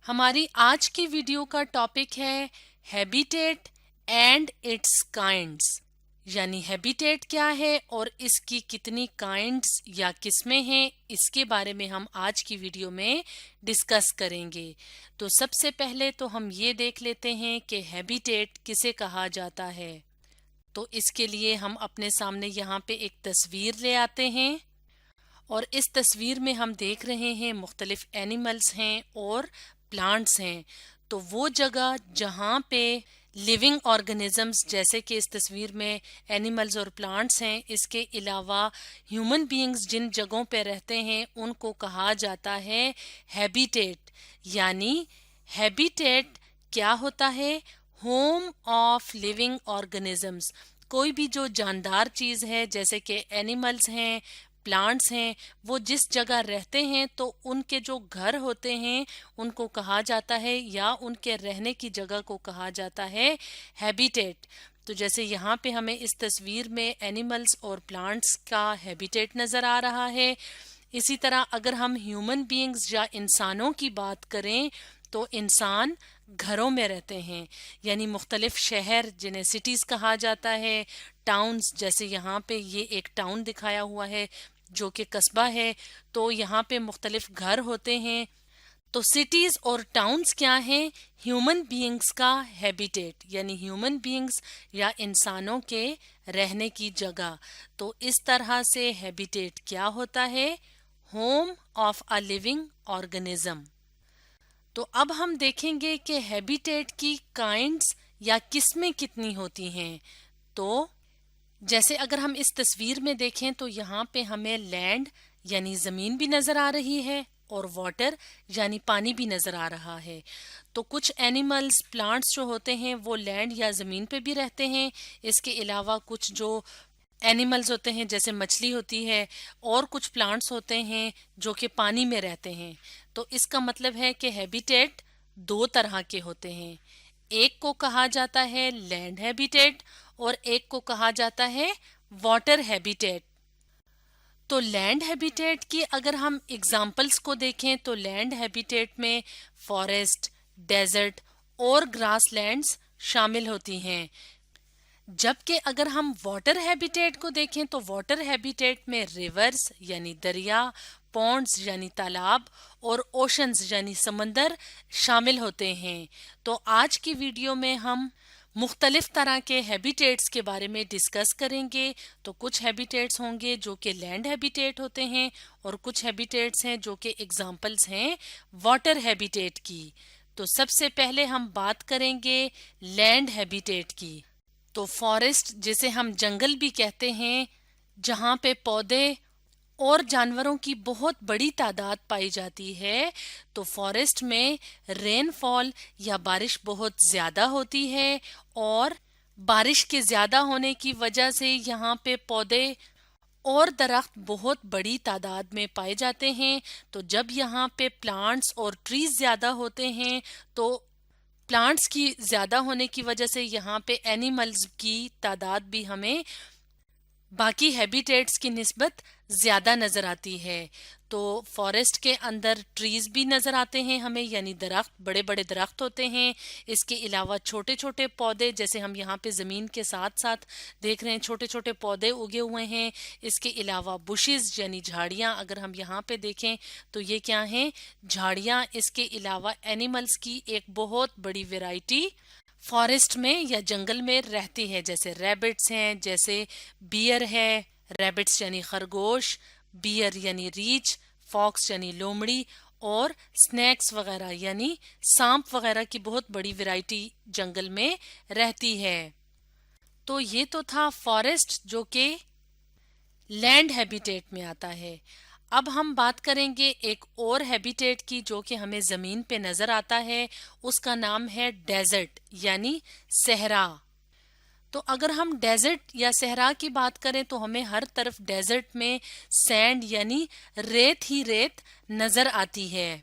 हमारी आज की वीडियो का टॉपिक है हैबिटेट एंड इट्स काइंड्स, यानी हैबिटेट क्या है और इसकी कितनी काइंड्स या किस्में हैं, इसके बारे में हम आज की वीडियो में डिस्कस करेंगे। तो सबसे पहले तो हम ये देख लेते हैं कि हैबिटेट किसे कहा जाता है। तो इसके लिए हम अपने सामने यहाँ पे एक तस्वीर ले आते हैं और इस तस्वीर में हम देख रहे हैं मुख्तलिफ एनिमल्स हैं और प्लांट्स हैं। तो वो जगह जहाँ पे लिविंग ऑर्गेनिजम्स जैसे कि इस तस्वीर में एनिमल्स और प्लांट्स हैं, इसके अलावा ह्यूमन बीइंग्स जिन जगहों पे रहते हैं उनको कहा जाता है हैबिटेट। यानी हैबिटेट क्या होता है? Home of living organisms. कोई भी जो जानदार चीज़ है जैसे कि एनिमल्स हैं, प्लांट्स हैं, वो जिस जगह रहते हैं तो उनके जो घर होते हैं उनको कहा जाता है या उनके रहने की जगह को कहा जाता है हैबिटेट। तो जैसे यहाँ पे हमें इस तस्वीर में एनिमल्स और प्लांट्स का हैबिटेट नज़र आ रहा है। इसी तरह अगर हम ह्यूमन बीइंग्स या इंसानों की बात करें तो इंसान घरों में रहते हैं, यानी मुख्तलिफ शहर जिन्हें सिटीज़ कहा जाता है, टाउन्स, जैसे यहाँ पे ये एक टाउन दिखाया हुआ है जो कि कस्बा है, तो यहाँ पे मुख्तलिफ घर होते हैं। तो सिटीज़ और टाउन्स क्या हैं? ह्यूमन बीइंग्स का हैबिटेट, यानी ह्यूमन बीइंग्स या इंसानों के रहने की जगह। तो इस तरह से हैबिटेट क्या होता है? Home of a living organism. तो अब हम देखेंगे कि हैबिटेट की काइंड्स या किस्में कितनी होती हैं। तो जैसे अगर हम इस तस्वीर में देखें तो यहाँ पे हमें लैंड यानी ज़मीन भी नज़र आ रही है और वाटर यानी पानी भी नज़र आ रहा है। तो कुछ एनिमल्स, प्लांट्स जो होते हैं वो लैंड या ज़मीन पे भी रहते हैं। इसके अलावा कुछ जो एनिमल्स होते हैं जैसे मछली होती है और कुछ प्लांट्स होते हैं जो कि पानी में रहते हैं। तो इसका मतलब है कि हैबिटेट दो तरह के होते हैं। एक को कहा जाता है लैंड हैबिटेट और एक को कहा जाता है वाटर हैबिटेट। तो लैंड हैबिटेट की अगर हम एग्जाम्पल्स को देखें तो लैंड हैबिटेट में फॉरेस्ट, डेजर्ट और ग्रासलैंड्स शामिल होती हैं। जबकि अगर हम वाटर हैबिटेट को देखें तो वाटर हैबिटेट में रिवर्स यानी दरिया, पॉन्ड्स यानी तालाब और ओशंस यानी समंदर शामिल होते हैं। तो आज की वीडियो में हम मुख्तलिफ तरह के हैबिटेट्स के बारे में डिस्कस करेंगे। तो कुछ हैबिटेट्स होंगे जो कि लैंड हैबिटेट होते हैं और कुछ हैबिटेट्स हैं जो कि एग्जाम्पल्स हैं वाटर हैबिटेट की। तो सबसे पहले हम बात करेंगे लैंड हैबिटेट की। तो फॉरेस्ट, जिसे हम जंगल भी कहते हैं, जहाँ पे पौधे और जानवरों की बहुत बड़ी तादाद पाई जाती है, तो फॉरेस्ट में रेनफॉल या बारिश बहुत ज़्यादा होती है और बारिश के ज़्यादा होने की वजह से यहाँ पे पौधे और दरख्त बहुत बड़ी तादाद में पाए जाते हैं। तो जब यहाँ पे प्लांट्स और ट्रीज ज़्यादा होते हैं तो प्लांट्स की ज़्यादा होने की वजह से यहाँ पे एनिमल्स की तादाद भी हमें बाकी हैबिटेट्स की निस्बत ज़्यादा नज़र आती है। तो फॉरेस्ट के अंदर ट्रीज़ भी नज़र आते हैं हमें, यानी दरख्त, बड़े बड़े दरख्त होते हैं। इसके अलावा छोटे छोटे पौधे, जैसे हम यहाँ पे ज़मीन के साथ साथ देख रहे हैं छोटे छोटे पौधे उगे हुए हैं। इसके अलावा बुशेस यानी झाड़ियाँ, अगर हम यहाँ पे देखें तो ये क्या हैं? झाड़ियाँ। इसके अलावा एनिमल्स की एक बहुत बड़ी वैरायटी फॉरेस्ट में या जंगल में रहती है, जैसे रैबिट्स हैं, जैसे बियर है, रैबिट्स यानी खरगोश, बियर यानी रीछ, फॉक्स यानी लोमड़ी और स्नैक्स वगैरह यानी सांप वगैरह की बहुत बड़ी वैरायटी जंगल में रहती है। तो ये तो था फॉरेस्ट जो कि लैंड हैबिटेट में आता है। अब हम बात करेंगे एक और हैबिटेट की जो कि हमें ज़मीन पे नज़र आता है। उसका नाम है डेजर्ट यानी सहरा। तो अगर हम डेजर्ट या सहरा की बात करें तो हमें हर तरफ डेजर्ट में सैंड यानी रेत ही रेत नज़र आती है।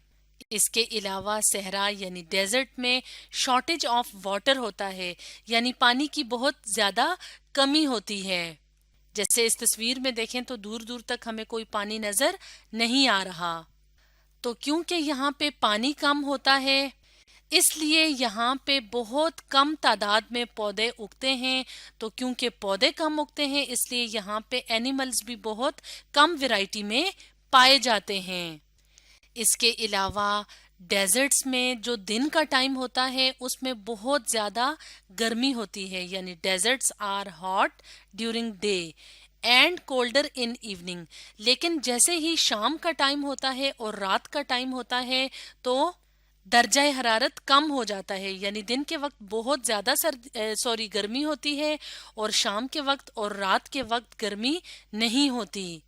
इसके अलावा सहरा यानी डेजर्ट में शॉर्टेज ऑफ वाटर होता है, यानी पानी की बहुत ज़्यादा कमी होती है। जैसे इस तस्वीर में देखें तो दूर दूर तक हमें कोई पानी नजर नहीं आ रहा। तो क्योंकि यहाँ पे पानी कम होता है इसलिए यहाँ पे बहुत कम तादाद में पौधे उगते हैं। तो क्योंकि पौधे कम उगते हैं इसलिए यहाँ पे एनिमल्स भी बहुत कम वैरायटी में पाए जाते हैं। इसके अलावा डेजर्ट्स में जो दिन का टाइम होता है उसमें बहुत ज़्यादा गर्मी होती है, यानी deserts are hot during day and colder in evening. लेकिन जैसे ही शाम का टाइम होता है और रात का टाइम होता है तो दर्जा हरारत कम हो जाता है, यानी दिन के वक्त बहुत ज़्यादा गर्मी होती है और शाम के वक्त और रात के वक्त गर्मी नहीं होती।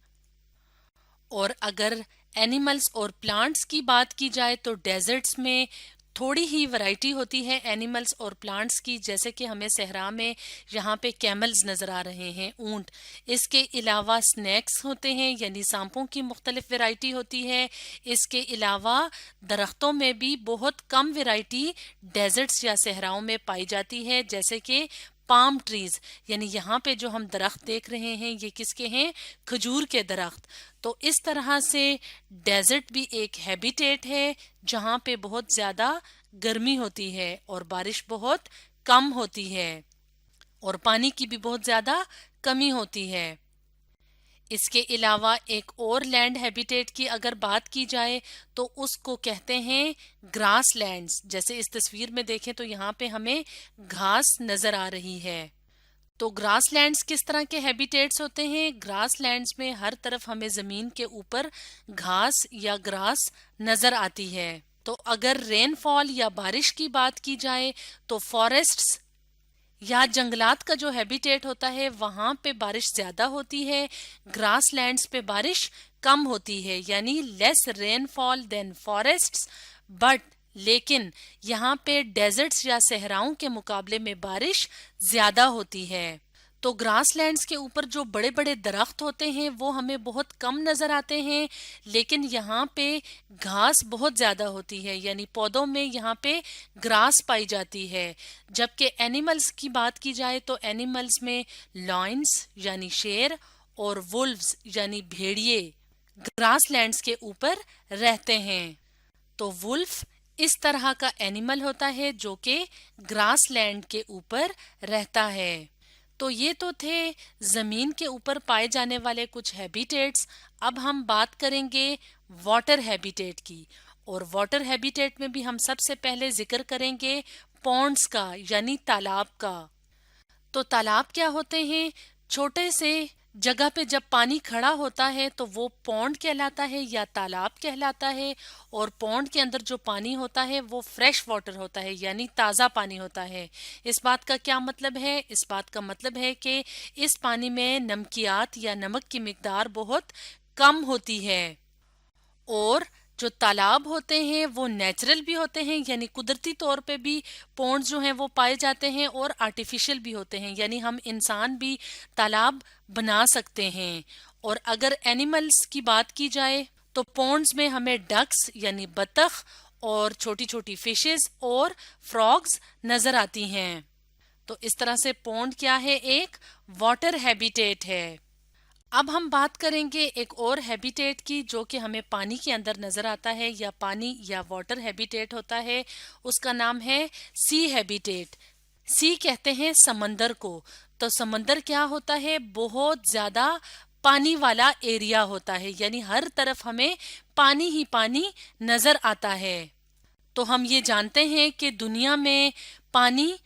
और अगर एनिमल्स और प्लांट्स की बात की जाए तो डेजर्ट्स में थोड़ी ही वैरायटी होती है एनिमल्स और प्लांट्स की, जैसे कि हमें सहरा में यहाँ पे कैमल्स नज़र आ रहे हैं, ऊंट। इसके अलावा स्नैक्स होते हैं, यानी सांपों की मुख्तलिफ वैरायटी होती है। इसके अलावा दरख्तों में भी बहुत कम वैरायटी डेजर्ट्स या सहराओं में पाई जाती है, जैसे कि पाम ट्रीज, यानी यहाँ पे जो हम दरख्त देख रहे हैं ये किसके हैं? खजूर के दरख्त। तो इस तरह से डेजर्ट भी एक हैबिटेट है जहाँ पे बहुत ज़्यादा गर्मी होती है और बारिश बहुत कम होती है और पानी की भी बहुत ज़्यादा कमी होती है। इसके अलावा एक और लैंड हैबिटेट की अगर बात की जाए तो उसको कहते हैं ग्रास लैंड्स। जैसे इस तस्वीर में देखें तो यहाँ पे हमें घास नजर आ रही है। तो ग्रास लैंड्स किस तरह के हैबिटेट्स होते हैं? ग्रास लैंड्स में हर तरफ हमें जमीन के ऊपर घास या ग्रास नजर आती है। तो अगर रेनफॉल या बारिश की बात की जाए तो फॉरेस्ट्स या जंगलात का जो हैबिटेट होता है वहां पे बारिश ज्यादा होती है, ग्रास लैंड्स पे बारिश कम होती है, यानी less rainfall than forests. But लेकिन यहाँ पे डेजर्ट्स या सहराओं के मुकाबले में बारिश ज्यादा होती है। तो ग्रास लैंड्स के ऊपर जो बड़े बड़े दरख्त होते हैं वो हमें बहुत कम नजर आते हैं, लेकिन यहाँ पे घास बहुत ज्यादा होती है, यानी पौधों में यहाँ पे ग्रास पाई जाती है। जबकि एनिमल्स की बात की जाए तो एनिमल्स में लॉयंस यानी शेर और वुल्व्स यानी भेड़िए ग्रास लैंड्स के ऊपर रहते हैं। तो वुल्फ इस तरह का एनिमल होता है जो कि ग्रास लैंड के ऊपर रहता है। तो ये तो थे जमीन के ऊपर पाए जाने वाले कुछ हैबिटेट्स। अब हम बात करेंगे वाटर हैबिटेट की, और वाटर हैबिटेट में भी हम सबसे पहले जिक्र करेंगे पॉन्ड्स का, यानी तालाब का। तो तालाब क्या होते हैं? छोटे से जगह पे जब पानी खड़ा होता है तो वो पॉन्ड कहलाता है या तालाब कहलाता है। और पॉन्ड के अंदर जो पानी होता है वो फ्रेश वाटर होता है, यानी ताज़ा पानी होता है। इस बात का क्या मतलब है? इस बात का मतलब है कि इस पानी में नमकियात या नमक की मिकदार बहुत कम होती है। और जो तालाब होते हैं वो नेचुरल भी होते हैं, यानी कुदरती तौर पे भी पॉन्ड जो हैं वो पाए जाते हैं, और आर्टिफिशियल भी होते हैं, यानी हम इंसान भी तालाब बना सकते हैं। और अगर एनिमल्स की बात की जाए तो पॉन्ड्स में हमें डक्स यानी बतख और छोटी छोटी फिशेस और फ्रॉग्स नजर आती हैं। तो इस तरह से पॉन्ड क्या है? एक वाटर हैबिटेट है। अब हम बात करेंगे एक और हैबिटेट की जो कि हमें पानी के अंदर नजर आता है या पानी या वाटर हैबिटेट होता है। उसका नाम है सी हैबिटेट। सी कहते हैं समंदर को। तो समंदर क्या होता है? बहुत ज्यादा पानी वाला एरिया होता है, यानी हर तरफ हमें पानी ही पानी नजर आता है। तो हम ये जानते हैं कि दुनिया में पानी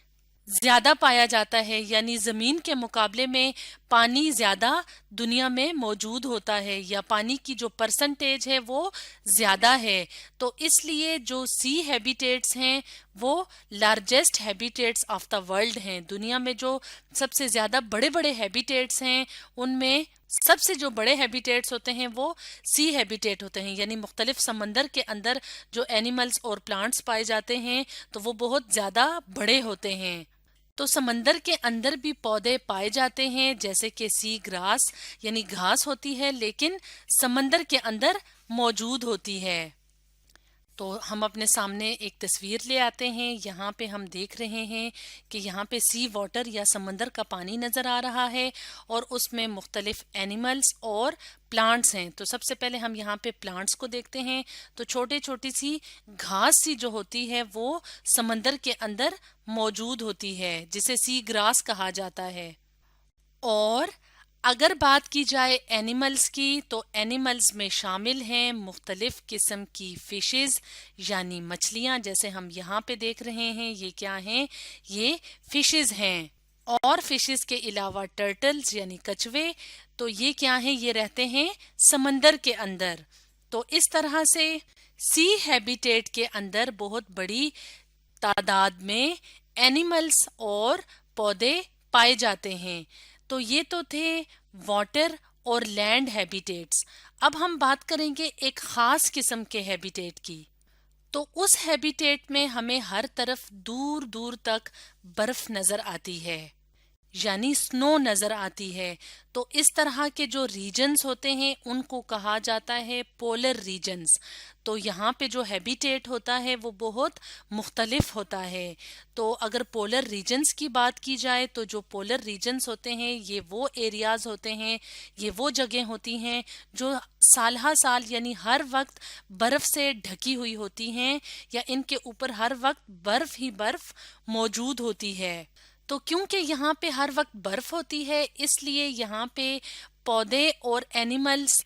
ज्यादा पाया जाता है, यानी जमीन के मुकाबले में पानी ज्यादा दुनिया में मौजूद होता है, या पानी की जो परसेंटेज है वो ज्यादा है। तो इसलिए जो सी हैबिटेट्स हैं वो largest habitats of the world हैं। दुनिया में जो सबसे ज्यादा बड़े बड़े हैबिटेट्स हैं उनमें सबसे जो बड़े हैबिटेट्स होते हैं वो सी हैबिटेट होते हैं, यानी मुख्तलिफ समंदर के अंदर जो एनिमल्स और प्लांट्स पाए जाते हैं तो वो बहुत ज्यादा बड़े होते हैं। तो समंदर के अंदर भी पौधे पाए जाते हैं, जैसे कि सी ग्रास यानी घास होती है लेकिन समंदर के अंदर मौजूद होती है। تو हम अपने सामने एक तस्वीर ले आते हैं। यहाँ पे हम देख रहे हैं कि यहाँ पे सी वाटर या समंदर का पानी नज़र आ रहा है और उसमें मुख्तलिफ एनिमल्स और प्लांट्स हैं। तो सबसे पहले हम यहाँ पे प्लांट्स को देखते हैं। तो छोटे छोटी सी घास सी जो होती है वो समंदर के अंदर मौजूद होती है, जिसे सी ग्रास कहा जाता है। और अगर बात की जाए एनिमल्स की, तो एनिमल्स में शामिल हैं मुख्तलिफ किस्म की फिशेस यानी मछलियाँ, जैसे हम यहाँ पे देख रहे हैं। ये क्या हैं? ये फिशेस हैं। और फिशेस के अलावा टर्टल्स यानी कछुए, तो ये क्या हैं? ये रहते हैं समंदर के अंदर। तो इस तरह से सी हैबिटेट के अंदर बहुत बड़ी तादाद में एनिमल्स और पौधे पाए जाते हैं। तो ये तो थे वाटर और लैंड हैबिटेट्स। अब हम बात करेंगे एक खास किस्म के हैबिटेट की। तो उस हैबिटेट में हमें हर तरफ दूर दूर तक बर्फ नजर आती है, यानी स्नो नजर आती है। तो इस तरह के जो रीजन्स होते हैं उनको कहा जाता है पोलर रीजन्स। तो यहाँ पे जो हैबिटेट होता है वो बहुत मुख्तलिफ होता है। तो अगर पोलर रीजन्स की बात की जाए, तो जो पोलर रीजन्स होते हैं ये वो एरियाज होते हैं, ये वो जगह होती हैं जो साल हा साल यानी हर वक्त बर्फ से ढकी हुई होती हैं, या इनके ऊपर हर वक्त बर्फ ही बर्फ मौजूद होती है। तो क्योंकि यहाँ पे हर वक्त बर्फ होती है, इसलिए यहाँ पे पौधे और एनिमल्स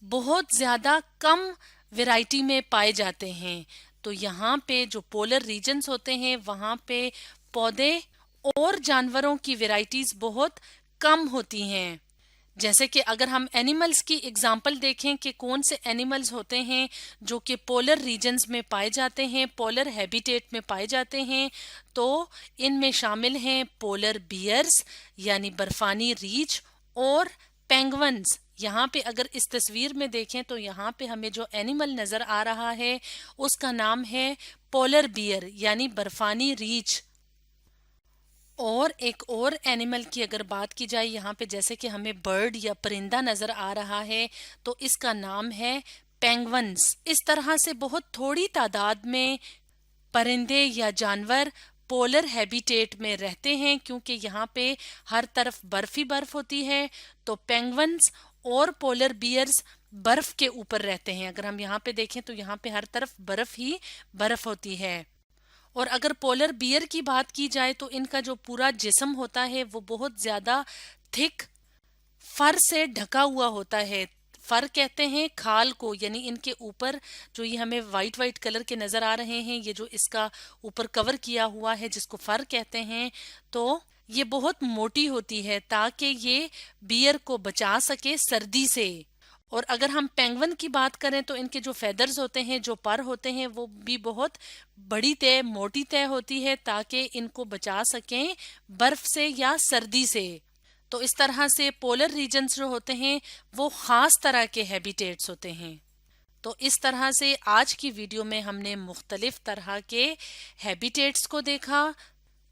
बहुत ज्यादा कम वैरायटी में पाए जाते हैं। तो यहाँ पे जो पोलर रीजन्स होते हैं वहाँ पे पौधे और जानवरों की वैरायटीज बहुत कम होती हैं। जैसे कि अगर हम एनिमल्स की एग्जांपल देखें कि कौन से एनिमल्स होते हैं जो कि पोलर रीजन्स में पाए जाते हैं, पोलर हैबिटेट में पाए जाते हैं, तो इनमें शामिल हैं पोलर बियर्स यानी बर्फानी रीछ और पेंगुइन्स। यहाँ पे अगर इस तस्वीर में देखें तो यहाँ पे हमें जो एनिमल नजर आ रहा है उसका नाम है पोलर बियर यानी बर्फानी रीछ। और एक और एनिमल की अगर बात की जाए, यहाँ पे जैसे कि हमें बर्ड या परिंदा नजर आ रहा है, तो इसका नाम है पेंगुइन्स। इस तरह से बहुत थोड़ी तादाद में परिंदे या जानवर पोलर हैबिटेट में रहते हैं, क्योंकि यहाँ पे हर तरफ बर्फ ही बर्फ होती है। तो पेंगुइन्स और पोलर बियर्स बर्फ के ऊपर रहते हैं। अगर हम यहाँ पे देखें तो यहाँ पे हर तरफ बर्फ ही बर्फ होती है। और अगर पोलर बियर की बात की जाए तो इनका जो पूरा जिस्म होता है वो बहुत ज्यादा थिक फर से ढका हुआ होता है। फर कहते हैं खाल को, यानी इनके ऊपर जो ये हमें वाइट वाइट कलर के नजर आ रहे हैं, ये जो इसका ऊपर कवर किया हुआ है जिसको फर कहते हैं, तो ये बहुत मोटी होती है ताकि ये बियर को बचा सके सर्दी से। और अगर हम पेंगुइन की बात करें तो इनके जो फेदर्स होते हैं, जो पर होते हैं, वो भी बहुत बड़ी तय मोटी तय होती है ताकि इनको बचा सकें बर्फ से या सर्दी से। तो इस तरह से पोलर रीजन्स जो होते हैं वो खास तरह के हैबिटेट्स होते हैं। तो इस तरह से आज की वीडियो में हमने मुख्तलिफ तरह के हैबिटेट्स को देखा।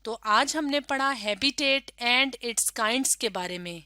तो आज हमने पढ़ा हैबिटेट एंड इट्स काइंड्स के बारे में।